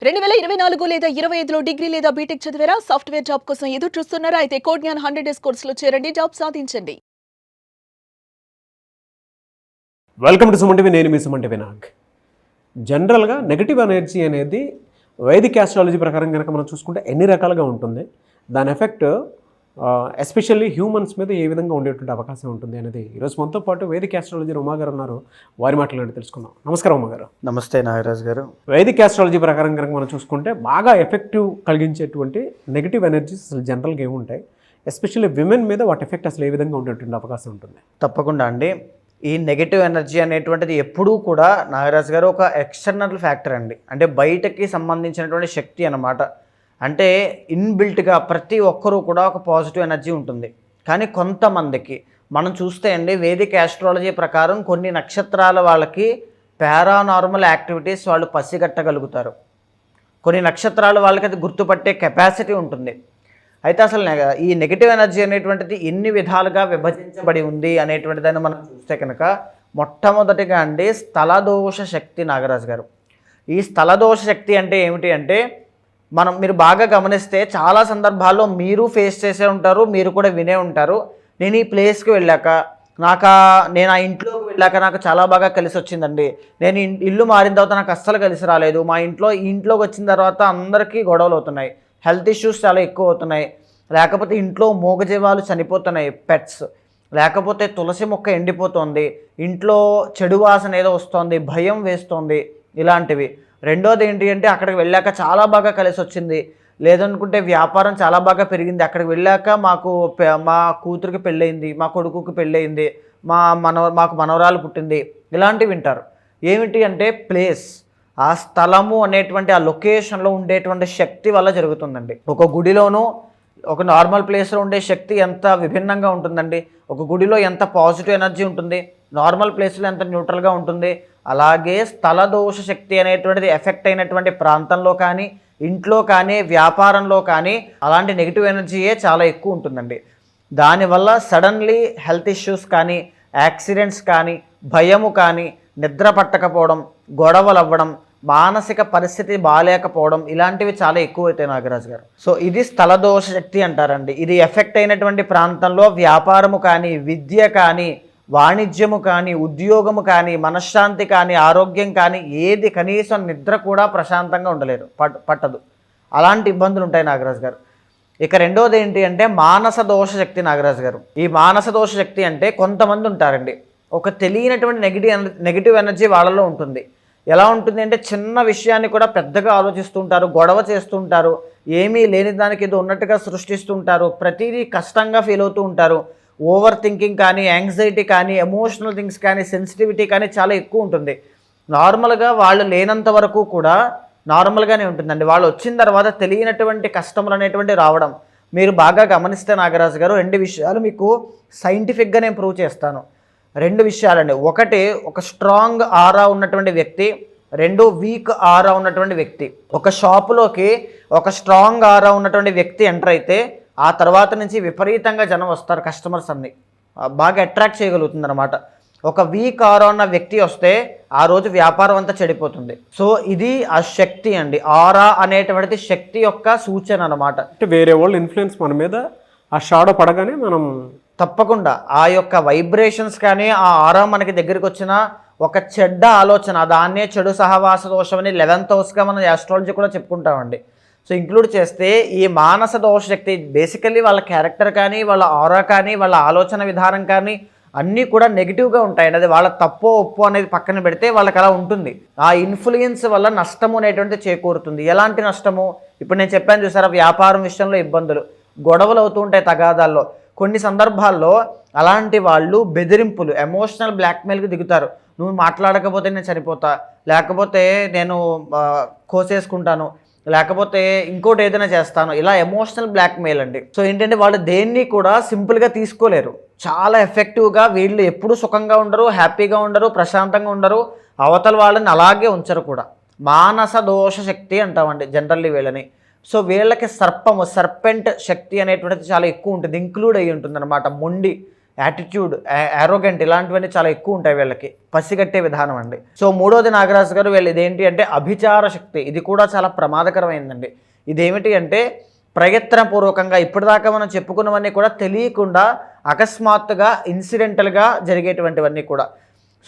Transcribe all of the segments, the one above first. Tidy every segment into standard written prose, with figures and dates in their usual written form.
2024 లేదా 25లో డిగ్రీ లేదా బీటెక్ చదివారా? సాఫ్ట్‌వేర్ జాబ్ కోసం ఎదురు చూస్తున్నారా? అయితే కోడ్ జ్ఞాన్ 100 డేస్ కోర్సులో చేరండి, జాబ్ సాధించండి. Welcome to Suman TV. నేను మీ సుమన్ టీవీ నాగ్. జనరల్గా నెగిటివ్ ఎనర్జీ అనేది వైదిక్ ఆస్ట్రాలజీ ప్రకారం కనుక మనం చూసుకుంటే ఎన్ని రకాలుగా ఉంటుంది, దాని ఎఫెక్ట్ ఎస్పెషల్లీ హ్యూమన్స్ మీద ఏ విధంగా ఉండేటువంటి అవకాశం ఉంటుంది అనేది ఈరోజు మనతో పాటు వేదిక్ ఆస్ట్రాలజీ ఉమా గారు ఉన్నారు. వారి మాటలు తెలుసుకుందాం. నమస్కారం ఉమా గారు. నమస్తే నాగరాజ్ గారు. వైదిక్ ఆస్ట్రాలజీ ప్రకారం కనుక మనం చూసుకుంటే బాగా ఎఫెక్టివ్ కలిగించేటువంటి నెగిటివ్ ఎనర్జీస్ అసలు జనరల్గా ఏముంటాయి, ఎస్పెషల్లీ విమెన్ మీద వాటి ఎఫెక్ట్ అసలు ఏ విధంగా ఉండేటువంటి అవకాశం ఉంటుంది? తప్పకుండా అండి. ఈ నెగిటివ్ ఎనర్జీ అనేటువంటిది ఎప్పుడూ కూడా నాగరాజ్ గారు ఒక ఎక్స్టర్నల్ ఫ్యాక్టర్ అండి. అంటే బయటకి సంబంధించినటువంటి శక్తి అన్నమాట. అంటే ఇన్బిల్ట్గా ప్రతి ఒక్కరూ కూడా ఒక పాజిటివ్ ఎనర్జీ ఉంటుంది. కానీ కొంతమందికి మనం చూస్తే అండి, వేదిక్ ఆస్ట్రాలజీ ప్రకారం కొన్ని నక్షత్రాల వాళ్ళకి పారానార్మల్ యాక్టివిటీస్ వాళ్ళు పసిగట్టగలుగుతారు. కొన్ని నక్షత్రాల వాళ్ళకి అది గుర్తుపట్టే కెపాసిటీ ఉంటుంది. అయితే అసలు ఈ నెగిటివ్ ఎనర్జీ అనేటువంటిది ఎన్ని విధాలుగా విభజించబడి ఉంది అనేటువంటి దాన్ని మనం చూస్తే కనుక, మొట్టమొదటిగా అండి స్థలదోష శక్తి. నాగరాజు గారు, ఈ స్థలదోష శక్తి అంటే ఏమిటి అంటే, మీరు బాగా గమనిస్తే చాలా సందర్భాల్లో మీరు ఫేస్ చేసే ఉంటారు, మీరు కూడా వినే ఉంటారు. నేను ఈ ప్లేస్కి వెళ్ళాక నేను ఆ ఇంట్లోకి వెళ్ళాక నాకు చాలా బాగా కలిసి వచ్చిందండి. నేను ఇల్లు మారిన తర్వాత నాకు అస్సలు కలిసి రాలేదు. మా ఇంట్లోకి వచ్చిన తర్వాత అందరికీ గొడవలు అవుతున్నాయి, హెల్త్ ఇష్యూస్ చాలా ఎక్కువ అవుతున్నాయి, లేకపోతే ఇంట్లో మూగజీవాలు చనిపోతున్నాయి, పెట్స్, లేకపోతే తులసి మొక్క ఎండిపోతుంది, ఇంట్లో చెడు వాసన ఏదో వస్తుంది, భయం వేస్తుంది, ఇలాంటివి. రెండోది ఏంటి అంటే, అక్కడికి వెళ్ళాక చాలా బాగా కలిసి వచ్చింది, లేదనుకుంటే వ్యాపారం చాలా బాగా పెరిగింది, అక్కడికి వెళ్ళాక మా కూతురికి పెళ్ళయింది, మా కొడుకుకి పెళ్ళయింది, మాకు మనవరాలు పుట్టింది, ఇలాంటివి వింటారు. ఏమిటి అంటే ప్లేస్, ఆ స్థలము అనేటువంటి ఆ లొకేషన్లో ఉండేటువంటి శక్తి వల్ల జరుగుతుందండి. ఒక గుడిలోనూ ఒక నార్మల్ ప్లేస్లో ఉండే శక్తి ఎంత విభిన్నంగా ఉంటుందండి. ఒక గుడిలో ఎంత పాజిటివ్ ఎనర్జీ ఉంటుంది, నార్మల్ ప్లేస్లో ఎంత న్యూట్రల్గా ఉంటుంది. అలాగే స్థలదోష శక్తి అనేటువంటిది ఎఫెక్ట్ అయినటువంటి ప్రాంతంలో కానీ, ఇంట్లో కానీ, వ్యాపారంలో కానీ అలాంటి నెగిటివ్ ఎనర్జీయే చాలా ఎక్కువ ఉంటుందండి. దానివల్ల సడన్లీ హెల్త్ ఇష్యూస్ కానీ, యాక్సిడెంట్స్ కానీ, భయము కానీ, నిద్ర పట్టకపోవడం, గొడవలు అవ్వడం, మానసిక పరిస్థితి బాగాలేకపోవడం, ఇలాంటివి చాలా ఎక్కువైతాయి నాగరాజు గారు. సో ఇది స్థలదోష శక్తి అంటారండి. ఇది ఎఫెక్ట్ అయినటువంటి ప్రాంతంలో వ్యాపారము కానీ, విద్య కానీ, వాణిజ్యము కానీ, ఉద్యోగము కానీ, మనశ్శాంతి కానీ, ఆరోగ్యం కానీ, ఏది కనీసం నిద్ర కూడా ప్రశాంతంగా ఉండలేరు, పట్టదు. అలాంటి ఇబ్బందులు ఉంటాయి నాగరాజు గారు. ఇక రెండోది ఏంటి అంటే మానస దోష శక్తి. నాగరాజు గారు, ఈ మానస దోష శక్తి అంటే కొంతమంది ఉంటారండి, ఒక తెలియనటువంటి నెగిటివ్ ఎనర్జీ వాళ్ళలో ఉంటుంది. ఎలా ఉంటుంది అంటే, చిన్న విషయాన్ని కూడా పెద్దగా ఆలోచిస్తుంటారు, గొడవ చేస్తుంటారు, ఏమీ లేని దానికి ఏదో ఉన్నట్టుగా సృష్టిస్తుంటారు, ప్రతిదీ కష్టంగా ఫీల్ అవుతూ ఉంటారు. ఓవర్ థింకింగ్ కానీ, యాంగ్జైటీ కానీ, ఎమోషనల్ థింగ్స్ కానీ, సెన్సిటివిటీ కానీ చాలా ఎక్కువ ఉంటుంది. నార్మల్గా వాళ్ళు లేనంత వరకు కూడా నార్మల్గానే ఉంటుందండి. వాళ్ళు వచ్చిన తర్వాత తెలియనటువంటి కష్టములు అనేటువంటి రావడం మీరు బాగా గమనిస్తే నాగరాజు గారు, 2 విషయాలు మీకు సైంటిఫిక్గా నేను ప్రూవ్ చేస్తాను. 2 విషయాలండి. ఒకటి, ఒక స్ట్రాంగ్ ఆరా ఉన్నటువంటి వ్యక్తి, 2 వీక్ ఆరా ఉన్నటువంటి వ్యక్తి. ఒక షాపులోకి ఒక స్ట్రాంగ్ ఆరా ఉన్నటువంటి వ్యక్తి ఎంటర్ అయితే ఆ తర్వాత నుంచి విపరీతంగా జనం వస్తారు, కస్టమర్స్ అన్ని బాగా అట్రాక్ట్ చేయగలుగుతుంది అనమాట. ఒక వీక్ ఆరా ఉన్న వ్యక్తి వస్తే ఆ రోజు వ్యాపారం అంతా చెడిపోతుంది. సో ఇది ఆ శక్తి అండి. ఆరా అనేటువంటిది శక్తి యొక్క సూచన అనమాట. అంటే వేరే వాళ్ళు ఇన్ఫ్లుయెన్స్ మన మీద ఆ షాడో పడగానే మనం తప్పకుండా ఆ యొక్క వైబ్రేషన్స్ కానీ, ఆ ఆరా మనకి దగ్గరికి వచ్చిన ఒక చెడ్డ ఆలోచన, దాన్నే చెడు సహవాస దోషం అని 11th హౌస్గా మనం ఆస్ట్రాలజీ కూడా చెప్పుకుంటామండి. సో ఇంక్లూడ్ చేస్తే ఈ మానస దోష శక్తి బేసికల్లీ వాళ్ళ క్యారెక్టర్ కానీ, వాళ్ళ ఆరా కానీ, వాళ్ళ ఆలోచన విధానం కానీ అన్నీ కూడా నెగిటివ్గా ఉంటాయండి. అది వాళ్ళ తప్పో ఒప్పో అనేది పక్కన పెడితే వాళ్ళకి అలా ఉంటుంది. ఆ ఇన్ఫ్లుయెన్స్ వల్ల నష్టము అనేటువంటిది చేకూరుతుంది. ఎలాంటి నష్టము? ఇప్పుడు నేను చెప్పాను చూసారా, వ్యాపారం విషయంలో ఇబ్బందులు, గొడవలు అవుతూ ఉంటాయి తగాదాల్లో. కొన్ని సందర్భాల్లో అలాంటి వాళ్ళు బెదిరింపులు, ఎమోషనల్ బ్లాక్మెయిల్కి దిగుతారు. నువ్వు మాట్లాడకపోతే నేను చనిపోతా, లేకపోతే నేను కోసేసుకుంటాను, లేకపోతే ఇంకోటి ఏదైనా చేస్తాను, ఇలా ఎమోషనల్ బ్లాక్మెయిల్ అండి. సో ఏంటంటే వాళ్ళు దేన్ని కూడా సింపుల్గా తీసుకోలేరు. చాలా ఎఫెక్టివ్గా వీళ్ళు ఎప్పుడు సుఖంగా ఉండరు, హ్యాపీగా ఉండరు, ప్రశాంతంగా ఉండరు, అవతల వాళ్ళని అలాగే ఉంచరు కూడా. మానస దోష శక్తి అంటామండి జనరల్లీ వీళ్ళని. సో వీళ్ళకి సర్పెంట్ శక్తి అనేటువంటిది చాలా ఎక్కువ ఉంటుంది, ఇంక్లూడ్ అయ్యి ఉంటుంది అనమాట. మొండి, యాటిట్యూడ్, యారోగెంట్ ఇలాంటివన్నీ చాలా ఎక్కువ ఉంటాయి వీళ్ళకి, పసిగట్టే విధానం అండి. సో మూడోది నాగరాజు గారు వీళ్ళు ఇదేంటి అంటే అభిచార శక్తి. ఇది కూడా చాలా ప్రమాదకరమైందండి. ఇదేమిటి అంటే ప్రయత్నపూర్వకంగా ఇప్పటిదాకా మనం చెప్పుకున్నవన్నీ కూడా తెలియకుండా అకస్మాత్తుగా ఇన్సిడెంటల్గా జరిగేటువంటివన్నీ కూడా.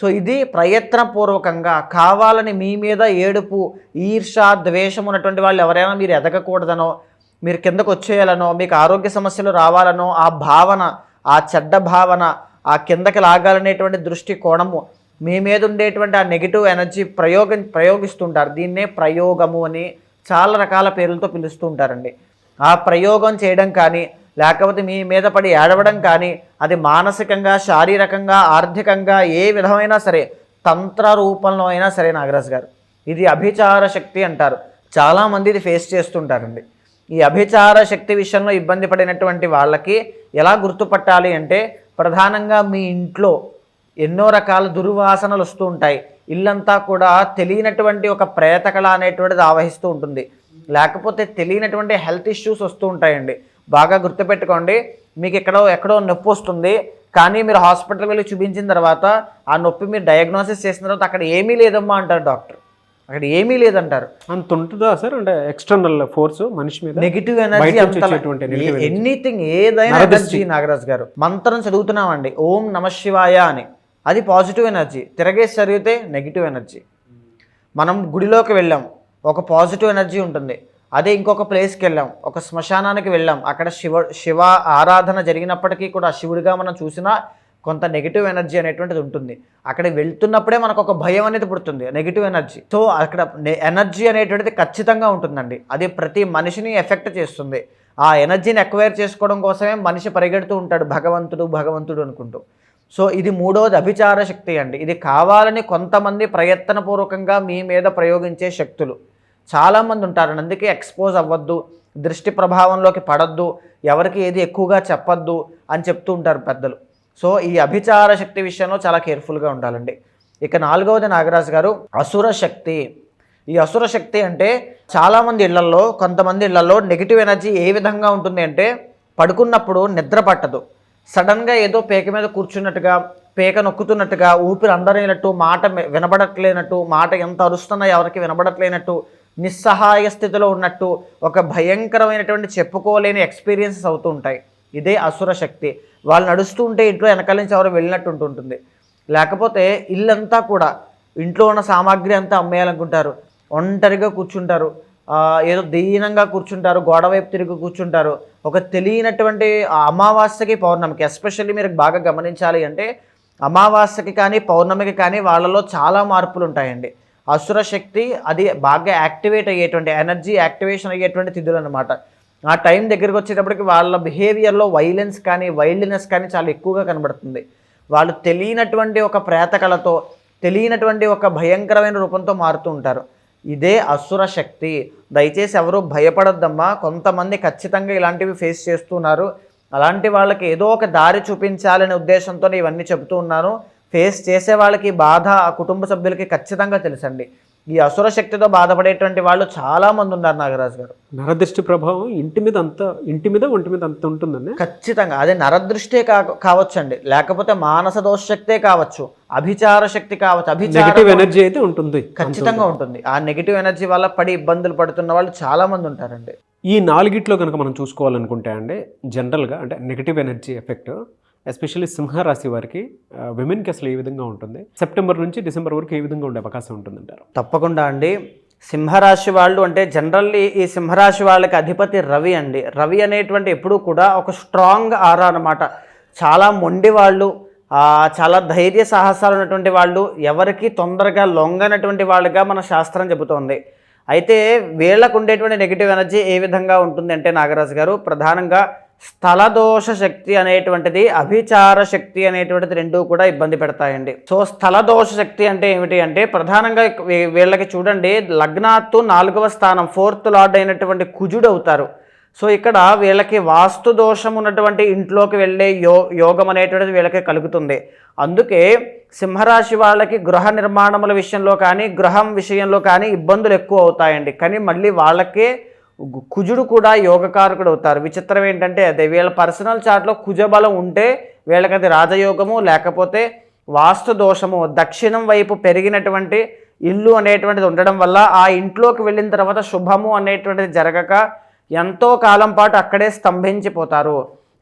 సో ఇది ప్రయత్నపూర్వకంగా కావాలని మీ మీద ఏడుపు, ఈర్ష, ద్వేషం ఉన్నటువంటి వాళ్ళు ఎవరైనా మీరు ఎదగకూడదనో, మీరు కిందకు వచ్చేయాలనో, మీకు ఆరోగ్య సమస్యలు రావాలనో ఆ భావన, ఆ చెడ్డ భావన, ఆ కిందకి లాగాలనేటువంటి దృష్టి కోణము, మీ మీద ఉండేటువంటి ఆ నెగిటివ్ ఎనర్జీ ప్రయోగిస్తుంటారు. దీన్నే ప్రయోగము అని చాలా రకాల పేర్లతో పిలుస్తూ ఉంటారండి. ఆ ప్రయోగం చేయడం కానీ లేకపోతే మీ మీద పడి ఏడవడం కానీ అది మానసికంగా, శారీరకంగా, ఆర్థికంగా ఏ విధమైనా సరే, తంత్ర రూపంలో అయినా సరే నాగరాజు గారు ఇది అభిచార శక్తి అంటారు. చాలామంది ఇది ఫేస్ చేస్తుంటారండి. ఈ అభిచార శక్తి విషయంలో ఇబ్బంది పడినటువంటి వాళ్ళకి ఎలా గుర్తుపట్టాలి అంటే ప్రధానంగా మీ ఇంట్లో ఎన్నో రకాల దుర్వాసనలు వస్తూ ఉంటాయి. ఇల్లంతా కూడా తెలియనటువంటి ఒక ప్రేతకళ అనేటువంటిది ఆవహిస్తూ ఉంటుంది. లేకపోతే తెలియనటువంటి హెల్త్ ఇష్యూస్ వస్తూ ఉంటాయండి. బాగా గుర్తుపెట్టుకోండి, మీకు ఎక్కడో నొప్పి వస్తుంది, కానీ మీరు హాస్పిటల్కి వెళ్ళి చూపించిన తర్వాత ఆ నొప్పి మీరు డయాగ్నోసిస్ చేసిన తర్వాత అక్కడ ఏమీ లేదమ్మా అంటారు డాక్టర్, అక్కడ ఏమీ లేదంటారు. అంత ఉంటుందా సార్? అంటే ఎక్స్టర్నల్ ఫోర్స్ మనిషి మీద నెగిటివ్ ఎనర్జీ, ఎనీథింగ్, ఏదైనా ఎనర్జీ నాగరాజు గారు. మంత్రం చదువుతున్నామండి, ఓం నమ శివాయ అని, అది పాజిటివ్ ఎనర్జీ. తిరగేసి చదివితే నెగిటివ్ ఎనర్జీ. మనం గుడిలోకి వెళ్ళాం, ఒక పాజిటివ్ ఎనర్జీ ఉంటుంది. అదే ఇంకొక ప్లేస్కి వెళ్ళాం, ఒక శ్మశానానికి వెళ్ళాం, అక్కడ శివ ఆరాధన జరిగినప్పటికీ కూడా శివుడిగా మనం చూసినా కొంత నెగిటివ్ ఎనర్జీ అనేటువంటిది ఉంటుంది. అక్కడ వెళ్తున్నప్పుడే మనకు ఒక భయం అనేది పుడుతుంది, నెగిటివ్ ఎనర్జీ. సో అక్కడ ఎనర్జీ అనేటువంటిది ఖచ్చితంగా ఉంటుందండి. అది ప్రతి మనిషిని ఎఫెక్ట్ చేస్తుంది. ఆ ఎనర్జీని ఎక్వైర్ చేసుకోవడం కోసమే మనిషి పరిగెడుతూ ఉంటాడు, భగవంతుడు అనుకుంటూ. సో ఇది మూడవది అభిచార శక్తి అండి. ఇది కావాలని కొంతమంది ప్రయత్నపూర్వకంగా మీ మీద ప్రయోగించే శక్తులు చాలామంది ఉంటారండి. అందుకే ఎక్స్పోజ్ అవ్వద్దు, దృష్టి ప్రభావంలోకి పడద్దు, ఎవరికి ఏది ఎక్కువగా చెప్పద్దు అని చెప్తూ ఉంటారు పెద్దలు. సో ఈ అభిచార శక్తి విషయంలో చాలా కేర్ఫుల్గా ఉండాలండి. ఇక నాలుగవది నాగరాజు గారు అసుర శక్తి. ఈ అసుర శక్తి అంటే చాలామంది ఇళ్లలో, కొంతమంది ఇళ్లలో నెగిటివ్ ఎనర్జీ ఏ విధంగా ఉంటుంది అంటే పడుకున్నప్పుడు నిద్ర పట్టదు, సడన్గా ఏదో పేక మీద కూర్చున్నట్టుగా, పేక నొక్కుతున్నట్టుగా, ఊపిరి అందరైనట్టు, మాట వినబడట్లేనట్టు, మాట ఎంత అరుస్తున్నా ఎవరికి వినబడట్లేనట్టు, నిస్సహాయ స్థితిలో ఉన్నట్టు, ఒక భయంకరమైనటువంటి చెప్పుకోలేని ఎక్స్పీరియన్సెస్ అవుతూ ఉంటాయి. ఇదే అసుర శక్తి. వాళ్ళు నడుస్తూ ఉంటే ఇంట్లో వెనకాల నుంచి ఎవరు వెళ్ళినట్టు ఉంటుంటుంది. లేకపోతే ఇల్లంతా కూడా, ఇంట్లో ఉన్న సామాగ్రి అంతా అమ్మేయాలనుకుంటారు, ఒంటరిగా కూర్చుంటారు, ఏదో దీనంగా కూర్చుంటారు, గోడ వైపు తిరిగి కూర్చుంటారు. ఒక తెలియనటువంటి అమావాస్యకి పౌర్ణమికి, ఎస్పెషల్లీ మీరు బాగా గమనించాలి అంటే అమావాస్యకి కానీ పౌర్ణమికి కానీ వాళ్ళలో చాలా మార్పులు ఉంటాయండి. అసుర శక్తి అది బాగా యాక్టివేట్ అయ్యేటువంటి, ఎనర్జీ యాక్టివేషన్ అయ్యేటువంటి తిథులు అనమాట. ఆ టైం దగ్గరికి వచ్చేటప్పటికి వాళ్ళ బిహేవియర్లో వైలెన్స్ కానీ వైల్డ్నెస్ కానీ చాలా ఎక్కువగా కనబడుతుంది. వాళ్ళు తెలియనటువంటి ఒక ప్రేతకళతో, తెలియనటువంటి ఒక భయంకరమైన రూపంతో మారుతూ ఉంటారు. ఇదే అసుర శక్తి. దయచేసి ఎవరు భయపడొద్దమ్మా. కొంతమంది ఖచ్చితంగా ఇలాంటివి ఫేస్ చేస్తున్నారు. అలాంటి వాళ్ళకి ఏదో ఒక దారి చూపించాలనే ఉద్దేశంతో ఇవన్నీ చెబుతూ ఉన్నాను. ఫేస్ చేసే వాళ్ళకి బాధ ఆ కుటుంబ సభ్యులకి ఖచ్చితంగా తెలుసండి. ఈ అసుర శక్తితో బాధపడేటువంటి వాళ్ళు చాలామంది ఉన్నారు నాగరాజు గారు. నరదృష్టి ప్రభావం ఇంటి మీద ఒంటి మీద అంత ఉంటుందండి. ఖచ్చితంగా అదే నరదృష్టే కావచ్చండి, లేకపోతే మానస దోష శక్తే కావచ్చు, అభిచార శక్తి కావచ్చు. నెగిటివ్ ఎనర్జీ అయితే ఉంటుంది, ఖచ్చితంగా ఉంటుంది. ఆ నెగిటివ్ ఎనర్జీ వల్ల పడి ఇబ్బందులు పడుతున్న వాళ్ళు చాలామంది ఉంటారండి. ఈ నాలుగిట్లో కనుక మనం చూసుకోవాలనుకుంటే అండి, జనరల్గా అంటే నెగిటివ్ ఎనర్జీ ఎఫెక్ట్ ఎస్పెషల్లీ సింహరాశి వారికి, విమెన్కి అసలు ఏ విధంగా ఉంటుంది, సెప్టెంబర్ నుంచి డిసెంబర్ వరకు ఏ విధంగా ఉండే అవకాశం ఉంటుందంటారు? తప్పకుండా అండి. సింహరాశి వాళ్ళు అంటే జనరల్లీ ఈ సింహరాశి వాళ్ళకి అధిపతి రవి అండి. రవి అనేటువంటి ఎప్పుడూ కూడా ఒక స్ట్రాంగ్ ఆరా అనమాట. చాలా మొండి వాళ్ళు, చాలా ధైర్య సాహసాలు ఉన్నటువంటి వాళ్ళు, ఎవరికి తొందరగా లొంగనటువంటి వాళ్ళుగా మన శాస్త్రం చెబుతోంది. అయితే వీళ్ళకు ఉండేటువంటి నెగిటివ్ ఎనర్జీ ఏ విధంగా ఉంటుంది అంటే నాగరాజు గారు, ప్రధానంగా స్థలదోష శక్తి అనేటువంటిది, అభిచార శక్తి అనేటువంటిది రెండూ కూడా ఇబ్బంది పెడతాయండి. సో స్థలదోష శక్తి అంటే ఏమిటి అంటే ప్రధానంగా వీళ్ళకి చూడండి, లగ్నాత్తు 4వ స్థానం 4th లార్డ్ అయినటువంటి కుజుడు అవుతారు. సో ఇక్కడ వీళ్ళకి వాస్తు దోషం ఉన్నటువంటి ఇంట్లోకి వెళ్ళే యోగం అనేటువంటిది వీళ్ళకి కలుగుతుంది. అందుకే సింహరాశి వాళ్ళకి గృహ నిర్మాణముల విషయంలో కానీ, గృహం విషయంలో కానీ ఇబ్బందులు ఎక్కువ అవుతాయండి. కానీ మళ్ళీ వాళ్ళకే కుజుడు కూడా యోగకారకుడు అవుతారు. విచిత్రం ఏంటంటే అదే వీళ్ళ పర్సనల్ చార్ట్లో కుజబలం ఉంటే వీళ్ళకి అది రాజయోగము లేకపోతే వాస్తు దోషము, దక్షిణం వైపు పెరిగినటువంటి ఇల్లు అనేటువంటిది ఉండడం వల్ల ఆ ఇంట్లోకి వెళ్ళిన తర్వాత శుభము అనేటువంటిది జరగక ఎంతో కాలం పాటు అక్కడే స్తంభించిపోతారు.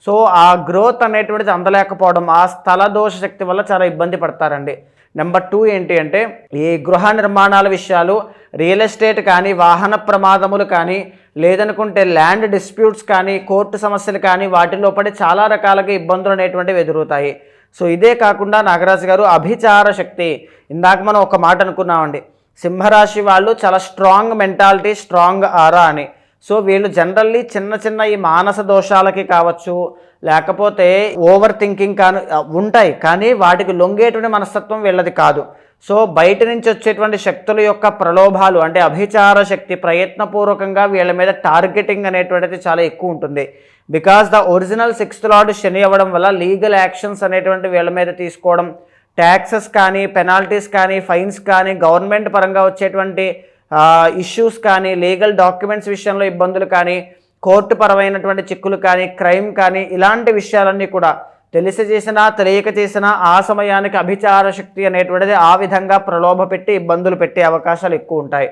సో ఆ గ్రోత్ అనేటువంటిది అందలేకపోవడం, ఆ స్థల దోష శక్తి వల్ల చాలా ఇబ్బంది పడతారండి. నెంబర్ 2 ఏంటి అంటే ఈ గృహ నిర్మాణాల విషయాలు, రియల్ ఎస్టేట్ కానీ, వాహన ప్రమాదములు కానీ, లేదనుకుంటే ల్యాండ్ డిస్ప్యూట్స్ కానీ, కోర్టు సమస్యలు కానీ, వాటిలో పడి చాలా రకాలుగా ఇబ్బందులు అనేటువంటివి ఎదురవుతాయి. సో ఇదే కాకుండా నాగరాజు గారు అభిచార శక్తి, ఇందాక మనం ఒక మాట అనుకున్నామండి, సింహరాశి వాళ్ళు చాలా స్ట్రాంగ్ మెంటాలిటీ, స్ట్రాంగ్ ఆరా అని. సో వీళ్ళు జనరల్లీ చిన్న చిన్న ఈ మానస దోషాలకి కావచ్చు, లేకపోతే ఓవర్ థింకింగ్ కానీ ఉంటాయి, కానీ వాటికి లొంగేటువంటి మనస్తత్వం వీళ్ళది కాదు. సో బయట నుంచి వచ్చేటువంటి శక్తుల యొక్క ప్రలోభాలు అంటే అభిచార శక్తి ప్రయత్నపూర్వకంగా వీళ్ళ మీద టార్గెటింగ్ అనేటువంటిది చాలా ఎక్కువ ఉంటుంది. Because the original 6th lord Shani అవ్వడం వల్ల లీగల్ యాక్షన్స్ అనేటువంటి వీళ్ళ మీద తీసుకోవడం, ట్యాక్సెస్ కానీ, పెనాల్టీస్ కానీ, ఫైన్స్ కానీ, గవర్నమెంట్ పరంగా వచ్చేటువంటి ఇష్యూస్ కానీ, లీగల్ డాక్యుమెంట్స్ విషయంలో ఇబ్బందులు కానీ, కోర్టు పరమైనటువంటి చిక్కులు కానీ, క్రైమ్ కానీ, ఇలాంటి విషయాలన్నీ కూడా తెలిసి చేసినా తెలియక చేసినా ఆ సమయానికి అభిచార శక్తి అనేటువంటిది ఆ విధంగా ప్రలోభ పెట్టి ఇబ్బందులు పెట్టే అవకాశాలు ఎక్కువ ఉంటాయి.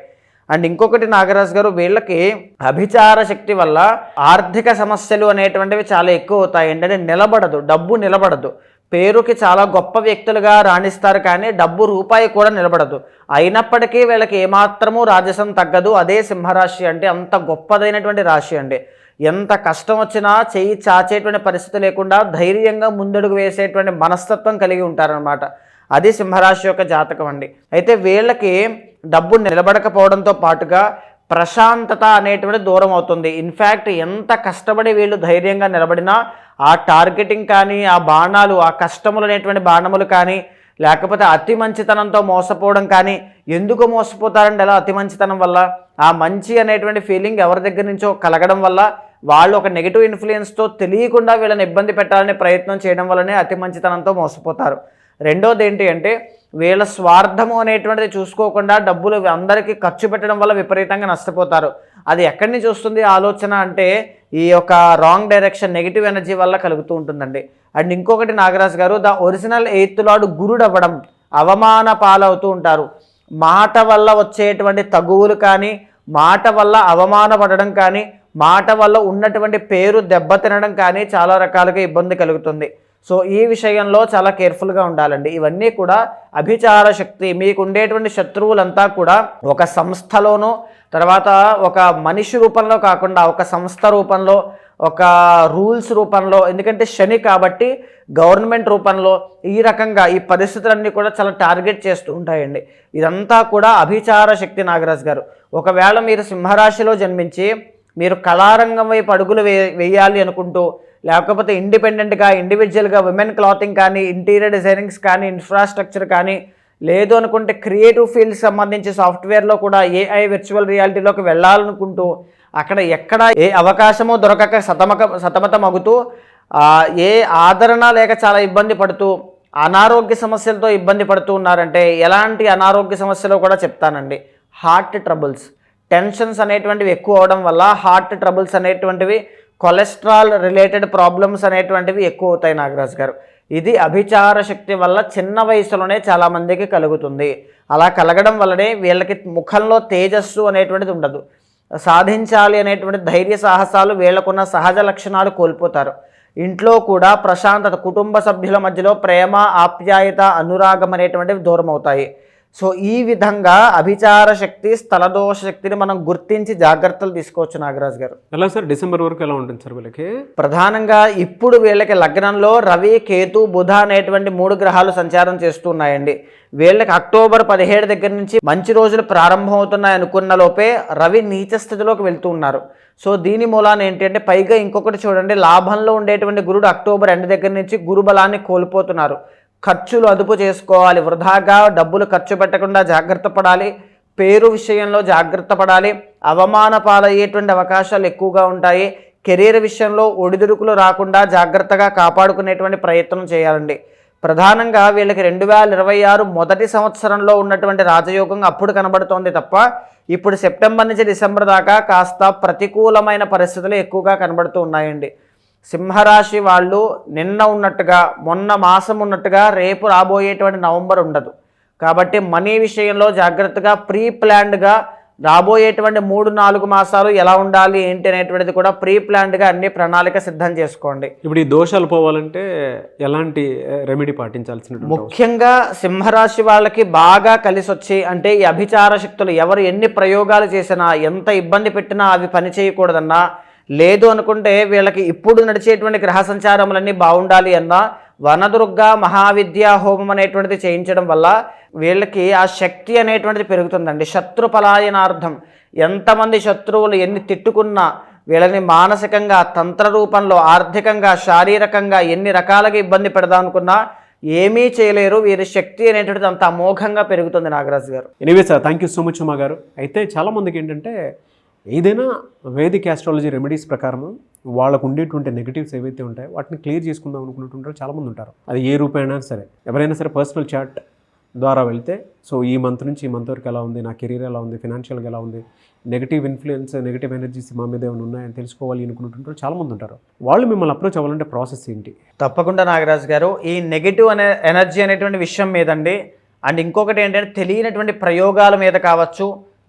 అండ్ ఇంకొకటి నాగరాజు గారు, వీళ్ళకి అభిచార శక్తి వల్ల ఆర్థిక సమస్యలు అనేటువంటివి చాలా ఎక్కువ అవుతాయి. ఏంటంటే నిలబడదు, డబ్బు నిలబడదు. పేరుకి చాలా గొప్ప వ్యక్తులుగా రాణిస్తారు కానీ డబ్బు రూపాయి కూడా నిలబడదు. అయినప్పటికీ వీళ్ళకి ఏమాత్రమూ రాజసం తగ్గదు. అదే సింహరాశి అంటే అంత గొప్పదైనటువంటి రాశి అండి. ఎంత కష్టం వచ్చినా చెయ్యి చాచేటువంటి పరిస్థితి లేకుండా ధైర్యంగా ముందడుగు వేసేటువంటి మనస్తత్వం కలిగి ఉంటారనమాట. అది సింహరాశి యొక్క జాతకం అండి. అయితే వీళ్ళకి డబ్బు నిలబడకపోవడంతో పాటుగా ప్రశాంతత అనేటువంటి దూరం అవుతుంది. ఇన్ఫ్యాక్ట్ ఎంత కష్టపడి వీళ్ళు ధైర్యంగా నిలబడినా ఆ టార్గెటింగ్ కానీ, ఆ బాణాలు, ఆ కష్టములు అనేటువంటి బాణములు కానీ, లేకపోతే అతి మంచితనంతో మోసపోవడం కానీ, ఎందుకు మోసపోతారండి అలా అతి మంచితనం వల్ల? ఆ మంచి అనేటువంటి ఫీలింగ్ ఎవరి దగ్గర నుంచో కలగడం వల్ల, వాళ్ళు ఒక నెగిటివ్ ఇన్ఫ్లుయెన్స్తో తెలియకుండా వీళ్ళని ఇబ్బంది పెట్టాలనే ప్రయత్నం చేయడం వల్లనే అతి మంచితనంతో మోసపోతారు. రెండోది ఏంటి అంటే వీళ్ళ స్వార్థము అనేటువంటిది చూసుకోకుండా డబ్బులు అందరికీ ఖర్చు పెట్టడం వల్ల విపరీతంగా నష్టపోతారు. అది ఎక్కడి నుంచి వస్తుంది ఆలోచన అంటే ఈ యొక్క రాంగ్ డైరెక్షన్, నెగిటివ్ ఎనర్జీ వల్ల కలుగుతూ ఉంటుందండి. అండ్ ఇంకొకటి నాగరాజు గారు, ద ఒరిజినల్ 8th లార్డ్ గురుడు అవ్వడం, అవమాన పాలవుతూ ఉంటారు. మాట వల్ల వచ్చేటువంటి తగువులు కానీ, మాట వల్ల అవమానపడడం కానీ, మాట వల్ల ఉన్నటువంటి పేరు దెబ్బతినడం కానీ చాలా రకాలుగా ఇబ్బంది కలుగుతుంది. సో ఈ విషయంలో చాలా కేర్ఫుల్గా ఉండాలండి. ఇవన్నీ కూడా అభిచార శక్తి. మీకు ఉండేటువంటి శత్రువులంతా కూడా ఒక సంస్థలోనూ, తర్వాత ఒక మనిషి రూపంలో కాకుండా ఒక సంస్థ రూపంలో, ఒక రూల్స్ రూపంలో, ఎందుకంటే శని కాబట్టి గవర్నమెంట్ రూపంలో ఈ రకంగా ఈ పరిస్థితులన్నీ కూడా చాలా టార్గెట్ చేస్తూ ఉంటాయండి. ఇదంతా కూడా అభిచార శక్తి నాగరాజు గారు. ఒకవేళ మీరు సింహరాశిలో జన్మించి మీరు కళారంగం వైపు అడుగులు వేయాలి అనుకుంటూ, లేకపోతే ఇండిపెండెంట్గా ఇండివిజువల్గా విమెన్ క్లాతింగ్ కానీ, ఇంటీరియర్ డిజైనింగ్స్ కానీ, ఇన్ఫ్రాస్ట్రక్చర్ కానీ, లేదు అనుకుంటే క్రియేటివ్ ఫీల్డ్కి సంబంధించి సాఫ్ట్వేర్లో కూడా AI విర్చువల్ రియాలిటీలోకి వెళ్ళాలనుకుంటూ అక్కడ ఎక్కడ ఏ అవకాశమో దొరకక సతమతం అగుతూ, ఏ ఆదరణ లేక చాలా ఇబ్బంది పడుతూ, అనారోగ్య సమస్యలతో ఇబ్బంది పడుతూ ఉన్నారంటే ఎలాంటి అనారోగ్య సమస్యలో కూడా చెప్తానండి. హార్ట్ ట్రబుల్స్, టెన్షన్స్ అనేటువంటివి ఎక్కువ అవడం వల్ల హార్ట్ ట్రబుల్స్ అనేటువంటివి, కొలెస్ట్రాల్ రిలేటెడ్ ప్రాబ్లమ్స్ అనేటువంటివి ఎక్కువ అవుతాయి నాగరాజు గారు. ఇది అభిచార శక్తి వల్ల చిన్న వయసులోనే చాలామందికి కలుగుతుంది. అలా కలగడం వల్లనే వీళ్ళకి ముఖంలో తేజస్సు అనేటువంటిది ఉండదు. సాధించాలి అనేటువంటి ధైర్య సాహసాలు, వీళ్ళకున్న సహజ లక్షణాలు కోల్పోతారు. ఇంట్లో కూడా ప్రశాంతత, కుటుంబ సభ్యుల మధ్యలో ప్రేమ, ఆప్యాయత, అనురాగం అనేటువంటివి దూరం అవుతాయి. సో ఈ విధంగా అభిచార శక్తి, స్థలదోష శక్తిని మనం గుర్తించి జాగ్రత్తలు తీసుకోవచ్చు నాగరాజు గారు. ఎలా సార్ డిసెంబర్ వరకు ఎలా ఉంటుంది సార్ వీళ్ళకి? ప్రధానంగా ఇప్పుడు వీళ్ళకి లగ్నంలో రవి, కేతు, బుధ అనేటువంటి 3 గ్రహాలు సంచారం చేస్తున్నాయండి. వీళ్ళకి అక్టోబర్ 17 దగ్గర నుంచి మంచి రోజులు ప్రారంభం అవుతున్నాయి అనుకున్న లోపే రవి నీచ స్థితిలోకి వెళ్తూ ఉన్నారు. సో దీని మూలాన ఏంటంటే పైగా ఇంకొకటి చూడండి, లాభంలో ఉండేటువంటి గురుడు అక్టోబర్ 2 దగ్గర నుంచి గురుబలాన్ని కోల్పోతున్నారు. ఖర్చులు అదుపు చేసుకోవాలి, వృధాగా డబ్బులు ఖర్చు పెట్టకుండా జాగ్రత్త పడాలి, పేరు విషయంలో జాగ్రత్త పడాలి, అవమాన పాలయ్యేటువంటి అవకాశాలు ఎక్కువగా ఉంటాయి. కెరీర్ విషయంలో ఒడిదుడుకులు రాకుండా జాగ్రత్తగా కాపాడుకునేటువంటి ప్రయత్నం చేయాలండి. ప్రధానంగా వీళ్ళకి 2026 మొదటి సంవత్సరంలో ఉన్నటువంటి రాజయోగం అప్పుడు కనబడుతోంది తప్ప ఇప్పుడు సెప్టెంబర్ నుంచి డిసెంబర్ దాకా కాస్త ప్రతికూలమైన పరిస్థితులు ఎక్కువగా కనబడుతూ ఉన్నాయండి. సింహరాశి వాళ్ళు నిన్న ఉన్నట్టుగా, మొన్న మాసం ఉన్నట్టుగా రేపు రాబోయేటువంటి నవంబర్ ఉండదు. కాబట్టి మనీ విషయంలో జాగ్రత్తగా ప్రీ ప్లాన్డ్గా రాబోయేటువంటి 3-4 మాసాలు ఎలా ఉండాలి ఏంటి అనేటువంటిది కూడా ప్రీ ప్లాన్డ్గా అన్ని ప్రణాళిక సిద్ధం చేసుకోండి. ఇప్పుడు ఈ దోషాలు పోవాలంటే ఎలాంటి రెమెడీ పాటించాల్సిన? ముఖ్యంగా సింహరాశి వాళ్ళకి బాగా కలిసి వచ్చి, అంటే ఈ అభిచార శక్తులు ఎవరు ఎన్ని ప్రయోగాలు చేసినా, ఎంత ఇబ్బంది పెట్టినా అవి పని చేయకూడదన్నా, లేదు అనుకుంటే వీళ్ళకి ఇప్పుడు నడిచేటువంటి గ్రహ సంచారములన్నీ బాగుండాలి అన్నా వనదుర్గ మహావిద్యా హోమం అనేటువంటిది చేయించడం వల్ల వీళ్ళకి ఆ శక్తి అనేటువంటిది పెరుగుతుందండి. శత్రు పలాయనార్థం ఎంతమంది శత్రువులు ఎన్ని తిట్టుకున్నా వీళ్ళని మానసికంగా, తంత్ర రూపంలో, ఆర్థికంగా, శారీరకంగా ఎన్ని రకాలుగా ఇబ్బంది పెడదాం అనుకున్నా ఏమీ చేయలేరు. వీరి శక్తి అనేటువంటిది అంత అమోఘంగా పెరుగుతుంది. నాగరాజు గారు, anyway sir, thank you so much Uma గారు. అయితే చాలామందికి ఏంటంటే ఏదైనా వేదిక్ ఆస్ట్రాలజీ రెమెడీస్ ప్రకారం వాళ్ళకు ఉండేటువంటి నెగిటివ్స్ ఏవైతే ఉంటాయో వాటిని క్లియర్ చేసుకుందాం అనుకున్నటువంటి చాలామంది ఉంటారు. అది ఏ రూపైనా సరే, ఎవరైనా సరే పర్సనల్ చాట్ ద్వారా వెళ్తే, సో ఈ మంత్ నుంచి ఈ మంత్ వరకు ఎలా ఉంది, నా కెరీర్ ఎలా ఉంది, ఫినాన్షియల్గా ఎలా ఉంది, నెగిటివ్ ఇన్ఫ్లుయెన్స్, నెగిటివ్ ఎనర్జీస్ మా మీద ఏమైనా ఉన్నాయని తెలుసుకోవాలి అనుకున్నటువంటి చాలామంది ఉంటారు. వాళ్ళు మిమ్మల్ని అప్రోచ్ అవ్వాలంటే ప్రాసెస్ ఏంటి? తప్పకుండా నాగరాజు గారు, ఈ నెగిటివ్ ఎనర్జీ అనేటువంటి విషయం మీదండి, అండ్ ఇంకొకటి ఏంటంటే తెలియనటువంటి ప్రయోగాల మీద కావచ్చు,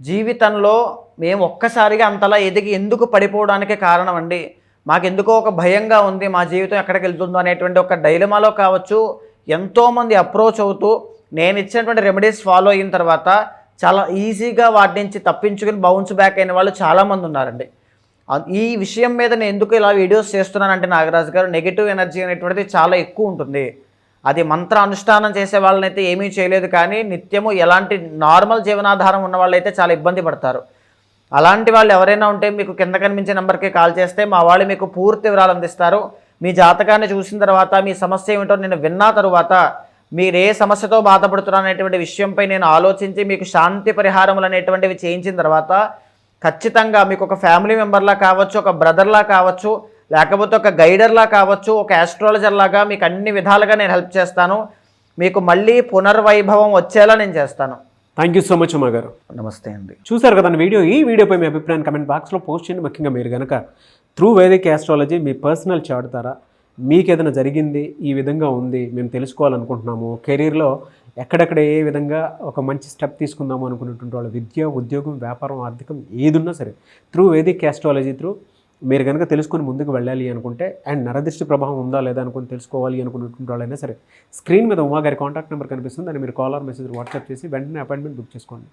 జీవితంలో మేము ఒక్కసారిగా అంతలా ఎదిగి ఎందుకు పడిపోవడానికే కారణం అండి, మాకెందుకో ఒక భయంగా ఉంది, మా జీవితం ఎక్కడికి వెళ్తుందో అనేటువంటి ఒక డైలమాలో కావచ్చు ఎంతోమంది అప్రోచ్ అవుతూ నేను ఇచ్చినటువంటి రెమెడీస్ ఫాలో అయిన తర్వాత చాలా ఈజీగా వాటి నుంచి తప్పించుకుని బౌన్స్ బ్యాక్ అయిన వాళ్ళు చాలామంది ఉన్నారండి. ఈ విషయం మీద నేను ఎందుకు ఇలా వీడియోస్ చేస్తున్నానంటే నాగరాజు గారు, నెగిటివ్ ఎనర్జీ అనేటువంటిది చాలా ఎక్కువ ఉంటుంది. అది మంత్ర అనుష్ఠానం చేసే వాళ్ళనైతే ఏమీ చేయలేదు, కానీ నిత్యము ఎలాంటి నార్మల్ జీవనాధారం ఉన్న వాళ్ళైతే చాలా ఇబ్బంది పడతారు. అలాంటి వాళ్ళు ఎవరైనా ఉంటే మీకు కింద కనిపించే నెంబర్కి కాల్ చేస్తే మా వాళ్ళు మీకు పూర్తి వివరాలు అందిస్తారు. మీ జాతకాన్ని చూసిన తర్వాత, మీ సమస్య ఏమిటో నేను విన్నా తరువాత, మీరు ఏ సమస్యతో బాధపడుతున్నారు అనేటువంటి విషయంపై నేను ఆలోచించి మీకు శాంతి పరిహారములు అనేటువంటివి చేయించిన తర్వాత ఖచ్చితంగా మీకు ఒక ఫ్యామిలీ మెంబర్లా కావచ్చు, ఒక బ్రదర్లా కావచ్చు, లేకపోతే ఒక గైడర్లా కావచ్చు, ఒక ఆస్ట్రాలజర్ లాగా మీకు అన్ని విధాలుగా నేను హెల్ప్ చేస్తాను. మీకు మళ్ళీ పునర్వైభవం వచ్చేలా నేను చేస్తాను. Thank you so much Uma గారు. నమస్తే అండి. చూసారు కదా ఈ వీడియోపై మీ అభిప్రాయాన్ని కమెంట్ బాక్స్లో పోస్ట్ చేయండి. ముఖ్యంగా మీరు కనుక త్రూ వేదిక్ ఆస్ట్రాలజీ మీ పర్సనల్ చార్ట్ ద్వారా మీకు ఏదైనా జరిగింది, ఈ విధంగా ఉంది, మేము తెలుసుకోవాలనుకుంటున్నాము, కెరీర్లో ఎక్కడెక్కడ ఏ విధంగా ఒక మంచి స్టెప్ తీసుకుందాము అనుకున్నటువంటి వాళ్ళ విద్య, ఉద్యోగం, వ్యాపారం, ఆర్థికం ఏదున్నా సరే త్రూ వేదిక్ ఆస్ట్రాలజీ త్రూ మీరు కనుక తెలుసుకొని ముందుకు వెళ్ళాలి అనుకుంటే, అండ్ నరదృష్టి ప్రభావం ఉందా లేదా అనుకుని తెలుసుకోవాలి అనుకున్నటువంటి వాళ్ళైనా సరే స్క్రీన్ మీద ఉమా గారి కాంటాక్ట్ నెంబర్ కనిపిస్తుంది. దాన్ని మీరు కాల్ ఆర్ మెసేజ్ వాట్సాప్ చేసి వెంటనే అపాయింట్మెంట్ బుక్ చేసుకోండి.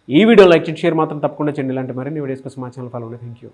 ఈ వీడియో లైక్ చేసి షేర్ మాత్రం తప్పకుండా చేయండి. ఇలాంటి మరిన్ని వీడియోస్ కోసం మా ఛానల్ ఫాలో అవ్వండి. Thank you.